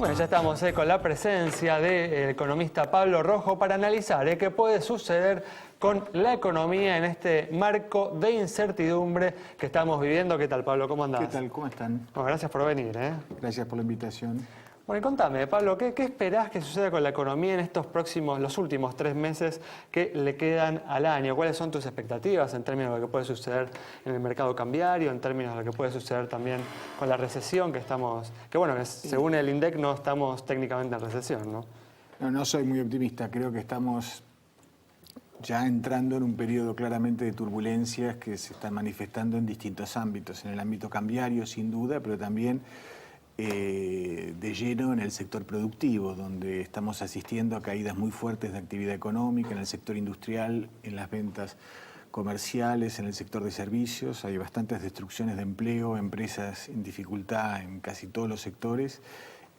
Bueno, ya estamos con la presencia del economista Pablo Rojo para analizar qué puede suceder con la economía en este marco de incertidumbre que estamos viviendo. ¿Qué tal, Pablo? ¿Cómo andás? ¿Qué tal? ¿Cómo están? Bueno, gracias por venir. Gracias por la invitación. Bueno, y contame, Pablo, ¿qué esperás que suceda con la economía en estos los últimos 3 meses que le quedan al año? ¿Cuáles son tus expectativas en términos de lo que puede suceder en el mercado cambiario, en términos de lo que puede suceder también con la recesión según el INDEC no estamos técnicamente en recesión, ¿no? No soy muy optimista. Creo que estamos ya entrando en un periodo claramente de turbulencias que se están manifestando en distintos ámbitos. En el ámbito cambiario, sin duda, pero también de lleno en el sector productivo, donde estamos asistiendo a caídas muy fuertes de actividad económica, en el sector industrial, en las ventas comerciales, en el sector de servicios. Hay bastantes destrucciones de empleo, empresas en dificultad en casi todos los sectores.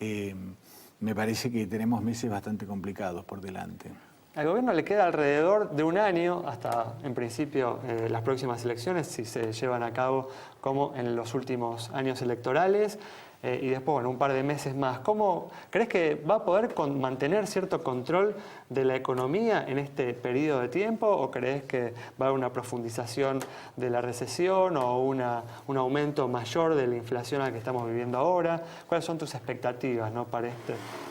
Me parece que tenemos meses bastante complicados por delante. Al gobierno le queda alrededor de un año hasta, en principio, las próximas elecciones, si se llevan a cabo como en los últimos años electorales. Y después, bueno, un par de meses más. ¿Cómo crees que va a poder mantener cierto control de la economía en este periodo de tiempo? ¿O crees que va a haber una profundización de la recesión o un aumento mayor de la inflación a la que estamos viviendo ahora? ¿Cuáles son tus expectativas, ¿no?, para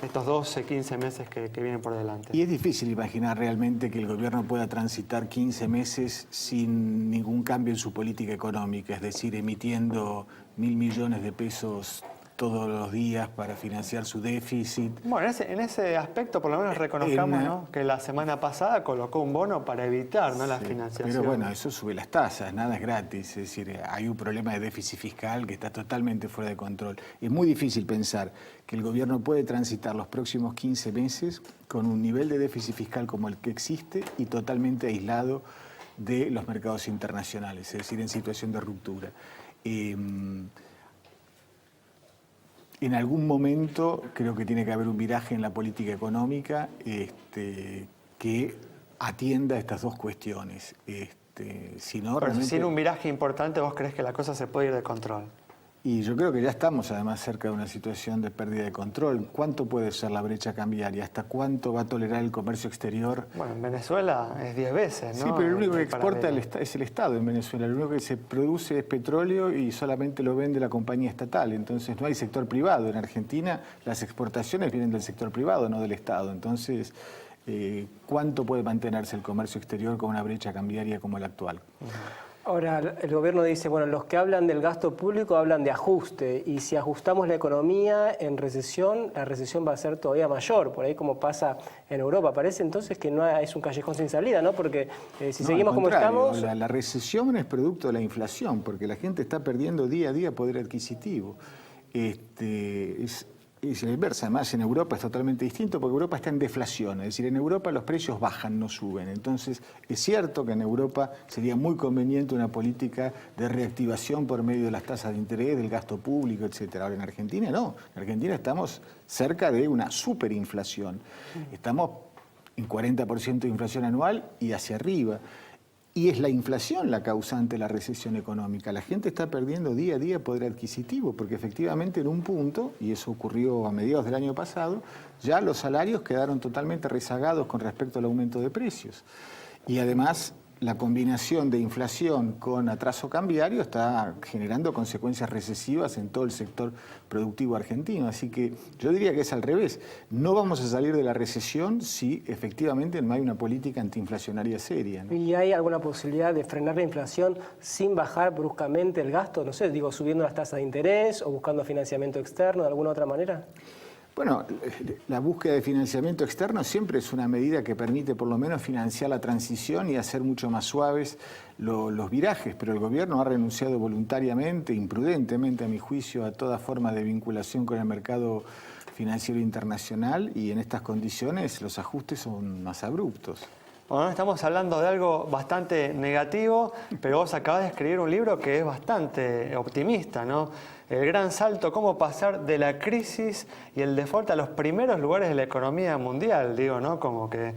estos 12, 15 meses que vienen por delante? Y es difícil imaginar realmente que el gobierno pueda transitar 15 meses sin ningún cambio en su política económica, es decir, emitiendo 1.000 millones de pesos todos los días para financiar su déficit. Bueno, en ese aspecto por lo menos reconozcamos, ¿no?, que la semana pasada colocó un bono para evitar, ¿no?, la financiación. Pero bueno, eso sube las tasas, nada es gratis. Es decir, hay un problema de déficit fiscal que está totalmente fuera de control. Es muy difícil pensar que el gobierno puede transitar los próximos 15 meses con un nivel de déficit fiscal como el que existe y totalmente aislado de los mercados internacionales, es decir, en situación de ruptura. En algún momento creo que tiene que haber un viraje en la política económica que atienda a estas dos cuestiones. Sin un viraje importante, ¿vos crees que la cosa se puede ir de control? Y yo creo que ya estamos además cerca de una situación de pérdida de control. ¿Cuánto puede ser la brecha cambiaria? ¿Hasta cuánto va a tolerar el comercio exterior? Bueno, en Venezuela es 10 veces, ¿no? Sí, pero lo único que exporta es el Estado en Venezuela. Lo único que se produce es petróleo y solamente lo vende la compañía estatal. Entonces no hay sector privado. En Argentina las exportaciones vienen del sector privado, no del Estado. Entonces, ¿cuánto puede mantenerse el comercio exterior con una brecha cambiaria como la actual? Ahora, el gobierno dice, bueno, los que hablan del gasto público hablan de ajuste, y si ajustamos la economía en recesión, la recesión va a ser todavía mayor, por ahí como pasa en Europa. Parece entonces que no es un callejón sin salida, ¿no? Porque si seguimos como estamos... La recesión es producto de la inflación, porque la gente está perdiendo día a día poder adquisitivo. Es la inversa. Además, en Europa es totalmente distinto porque Europa está en deflación. Es decir, en Europa los precios bajan, no suben. Entonces, es cierto que en Europa sería muy conveniente una política de reactivación por medio de las tasas de interés, del gasto público, etc. Ahora, en Argentina no. En Argentina estamos cerca de una superinflación. Estamos en 40% de inflación anual y hacia arriba. Y es la inflación la causante de la recesión económica. La gente está perdiendo día a día poder adquisitivo, porque efectivamente en un punto, y eso ocurrió a mediados del año pasado, ya los salarios quedaron totalmente rezagados con respecto al aumento de precios. Y además, la combinación de inflación con atraso cambiario está generando consecuencias recesivas en todo el sector productivo argentino. Así que yo diría que es al revés. No vamos a salir de la recesión si efectivamente no hay una política antiinflacionaria seria, ¿no? ¿Y hay alguna posibilidad de frenar la inflación sin bajar bruscamente el gasto? No sé, digo, subiendo las tasas de interés o buscando financiamiento externo de alguna otra manera. Bueno, la búsqueda de financiamiento externo siempre es una medida que permite por lo menos financiar la transición y hacer mucho más suaves los virajes, pero el gobierno ha renunciado voluntariamente, imprudentemente a mi juicio, a toda forma de vinculación con el mercado financiero internacional, y en estas condiciones los ajustes son más abruptos. Bueno, estamos hablando de algo bastante negativo, pero vos acabás de escribir un libro que es bastante optimista, ¿no? El gran salto, cómo pasar de la crisis y el default a los primeros lugares de la economía mundial, digo, ¿no? Como que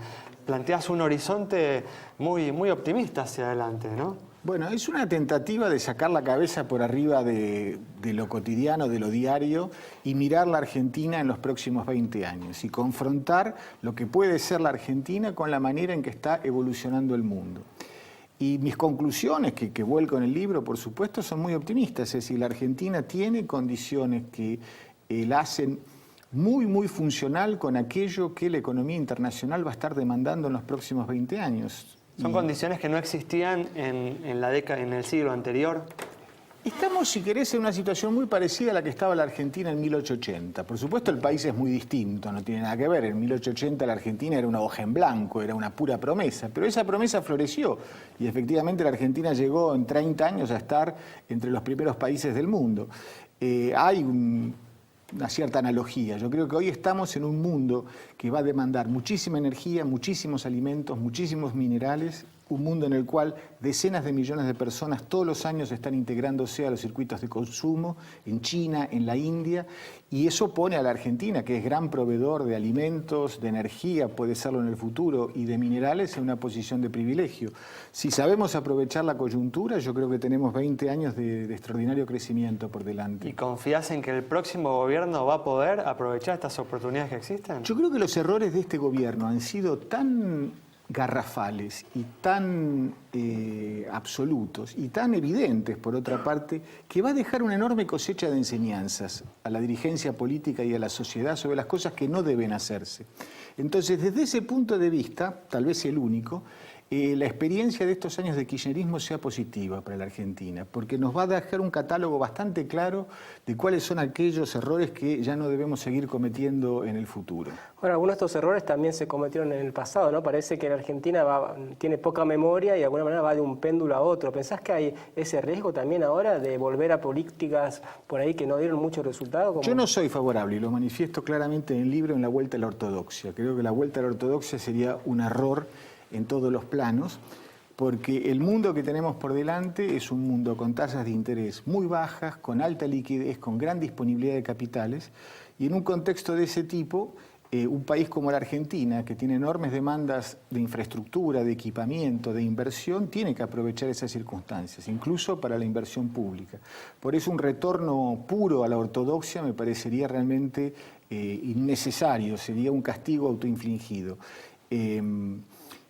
planteás un horizonte muy, muy optimista hacia adelante, ¿no? Bueno, es una tentativa de sacar la cabeza por arriba de lo cotidiano, de lo diario, y mirar la Argentina en los próximos 20 años y confrontar lo que puede ser la Argentina con la manera en que está evolucionando el mundo. Y mis conclusiones, que vuelco en el libro, por supuesto, son muy optimistas. Es decir, la Argentina tiene condiciones que la hacen muy funcional con aquello que la economía internacional va a estar demandando en los próximos 20 años. ¿Son condiciones que no existían en la década, en el siglo anterior? Estamos, si querés, en una situación muy parecida a la que estaba la Argentina en 1880. Por supuesto, el país es muy distinto, no tiene nada que ver. En 1880 la Argentina era una hoja en blanco, era una pura promesa, pero esa promesa floreció y efectivamente la Argentina llegó en 30 años a estar entre los primeros países del mundo. Hay una cierta analogía. Yo creo que hoy estamos en un mundo que va a demandar muchísima energía, muchísimos alimentos, muchísimos minerales, un mundo en el cual decenas de millones de personas todos los años están integrándose a los circuitos de consumo en China, en la India, y eso pone a la Argentina, que es gran proveedor de alimentos, de energía, puede serlo en el futuro, y de minerales, en una posición de privilegio. Si sabemos aprovechar la coyuntura, yo creo que tenemos 20 años de extraordinario crecimiento por delante. ¿Y confías en que el próximo gobierno va a poder aprovechar estas oportunidades que existen? Yo creo que los errores de este gobierno han sido tan garrafales y tan absolutos y tan evidentes, por otra parte, que va a dejar una enorme cosecha de enseñanzas a la dirigencia política y a la sociedad sobre las cosas que no deben hacerse. Entonces, desde ese punto de vista, tal vez el único, la experiencia de estos años de kirchnerismo sea positiva para la Argentina, porque nos va a dejar un catálogo bastante claro de cuáles son aquellos errores que ya no debemos seguir cometiendo en el futuro. Bueno, algunos de estos errores también se cometieron en el pasado, ¿no? Parece que la Argentina tiene poca memoria y de alguna manera va de un péndulo a otro. ¿Pensás que hay ese riesgo también ahora de volver a políticas por ahí que no dieron mucho resultado? Como... Yo no soy favorable, y lo manifiesto claramente en el libro, en la vuelta a la ortodoxia. Creo que la vuelta a la ortodoxia sería un error en todos los planos, porque el mundo que tenemos por delante es un mundo con tasas de interés muy bajas, con alta liquidez, con gran disponibilidad de capitales, y en un contexto de ese tipo, un país como la Argentina, que tiene enormes demandas de infraestructura, de equipamiento, de inversión, tiene que aprovechar esas circunstancias, incluso para la inversión pública. Por eso un retorno puro a la ortodoxia me parecería realmente innecesario, sería un castigo autoinfligido.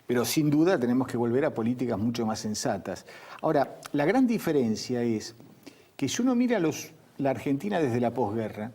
Pero sin duda tenemos que volver a políticas mucho más sensatas. Ahora, la gran diferencia es que si uno mira la Argentina desde la posguerra,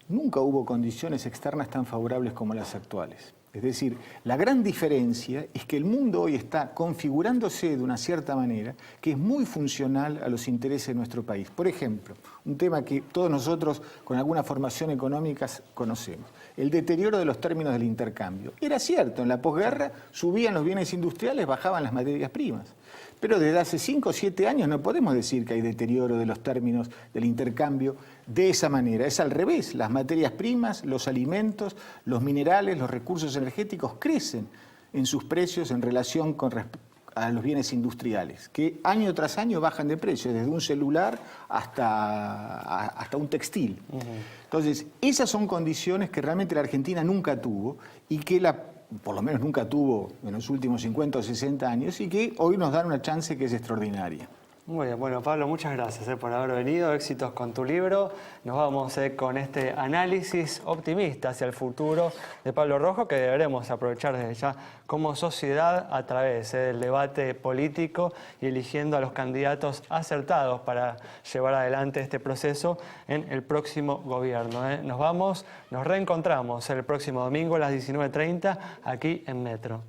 nunca hubo condiciones externas tan favorables como las actuales. Es decir, la gran diferencia es que el mundo hoy está configurándose de una cierta manera que es muy funcional a los intereses de nuestro país. Por ejemplo, un tema que todos nosotros con alguna formación económica conocemos, el deterioro de los términos del intercambio. Era cierto, en la posguerra subían los bienes industriales, bajaban las materias primas. Pero desde hace 5 o 7 años no podemos decir que hay deterioro de los términos del intercambio de esa manera. Es al revés, las materias primas, los alimentos, los minerales, los recursos energéticos crecen en sus precios en relación a los bienes industriales, que año tras año bajan de precio, desde un celular hasta un textil. Entonces, esas son condiciones que realmente la Argentina nunca tuvo y que por lo menos nunca tuvo en los últimos 50 o 60 años y que hoy nos dan una chance que es extraordinaria. Muy bien, bueno Pablo, muchas gracias por haber venido, éxitos con tu libro. Nos vamos con este análisis optimista hacia el futuro de Pablo Rojo, que deberemos aprovechar desde ya como sociedad a través del debate político y eligiendo a los candidatos acertados para llevar adelante este proceso en el próximo gobierno. Nos reencontramos el próximo domingo a las 19:30 aquí en Metro.